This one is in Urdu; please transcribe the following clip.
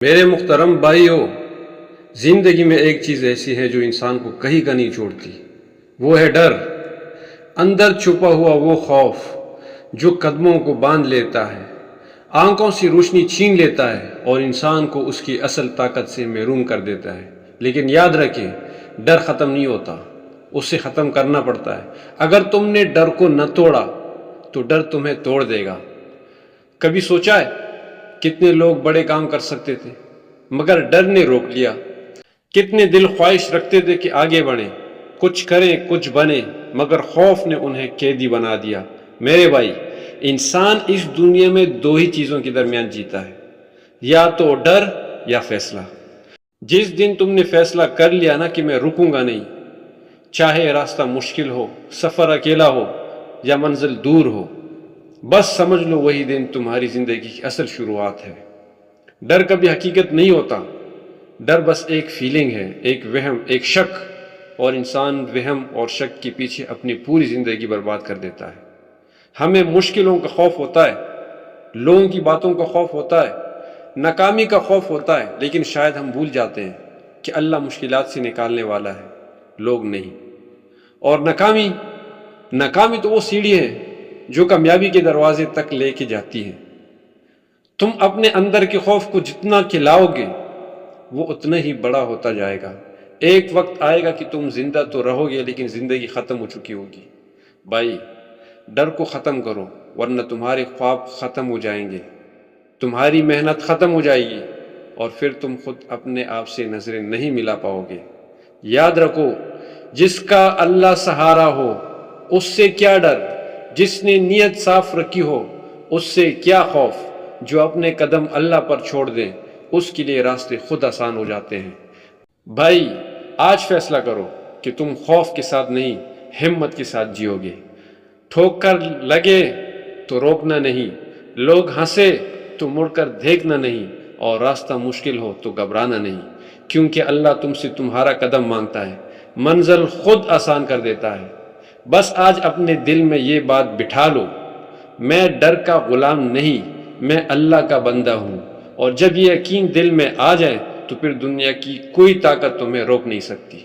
میرے محترم بھائیو، زندگی میں ایک چیز ایسی ہے جو انسان کو کہیں کا نہیں چھوڑتی، وہ ہے ڈر۔ اندر چھپا ہوا وہ خوف جو قدموں کو باندھ لیتا ہے، آنکھوں سے روشنی چھین لیتا ہے اور انسان کو اس کی اصل طاقت سے محروم کر دیتا ہے۔ لیکن یاد رکھیں، ڈر ختم نہیں ہوتا، اسے ختم کرنا پڑتا ہے۔ اگر تم نے ڈر کو نہ توڑا تو ڈر تمہیں توڑ دے گا۔ کبھی سوچا ہے کتنے لوگ بڑے کام کر سکتے تھے مگر ڈر نے روک لیا؟ کتنے دل خواہش رکھتے تھے کہ آگے بڑھیں، کچھ کریں، کچھ بنیں، مگر خوف نے انہیں قیدی بنا دیا۔ میرے بھائی، انسان اس دنیا میں دو ہی چیزوں کے درمیان جیتا ہے، یا تو ڈر یا فیصلہ۔ جس دن تم نے فیصلہ کر لیا نا کہ میں رکوں گا نہیں، چاہے راستہ مشکل ہو، سفر اکیلا ہو یا منزل دور ہو، بس سمجھ لو وہی دن تمہاری زندگی کی اصل شروعات ہے۔ ڈر کبھی حقیقت نہیں ہوتا، ڈر بس ایک فیلنگ ہے، ایک وہم، ایک شک، اور انسان وہم اور شک کے پیچھے اپنی پوری زندگی برباد کر دیتا ہے۔ ہمیں مشکلوں کا خوف ہوتا ہے، لوگوں کی باتوں کا خوف ہوتا ہے، ناکامی کا خوف ہوتا ہے، لیکن شاید ہم بھول جاتے ہیں کہ اللہ مشکلات سے نکالنے والا ہے، لوگ نہیں۔ اور ناکامی تو وہ سیڑھی ہے جو کامیابی کے دروازے تک لے کے جاتی ہے۔ تم اپنے اندر کے خوف کو جتنا کھلاؤ گے وہ اتنا ہی بڑا ہوتا جائے گا۔ ایک وقت آئے گا کہ تم زندہ تو رہو گے لیکن زندگی ختم ہو چکی ہوگی۔ بھائی، ڈر کو ختم کرو ورنہ تمہارے خواب ختم ہو جائیں گے، تمہاری محنت ختم ہو جائے گی اور پھر تم خود اپنے آپ سے نظریں نہیں ملا پاؤ گے۔ یاد رکھو، جس کا اللہ سہارا ہو اس سے کیا ڈر، جس نے نیت صاف رکھی ہو اس سے کیا خوف، جو اپنے قدم اللہ پر چھوڑ دے اس کے لیے راستے خود آسان ہو جاتے ہیں۔ بھائی، آج فیصلہ کرو کہ تم خوف کے ساتھ نہیں، ہمت کے ساتھ جیو گے۔ ٹھوکر لگے تو روکنا نہیں، لوگ ہنسے تو مڑ کر دیکھنا نہیں، اور راستہ مشکل ہو تو گھبرانا نہیں، کیونکہ اللہ تم سے تمہارا قدم مانگتا ہے، منزل خود آسان کر دیتا ہے۔ بس آج اپنے دل میں یہ بات بٹھا لو، میں ڈر کا غلام نہیں، میں اللہ کا بندہ ہوں، اور جب یہ یقین دل میں آ جائے تو پھر دنیا کی کوئی طاقت تمہیں روک نہیں سکتی۔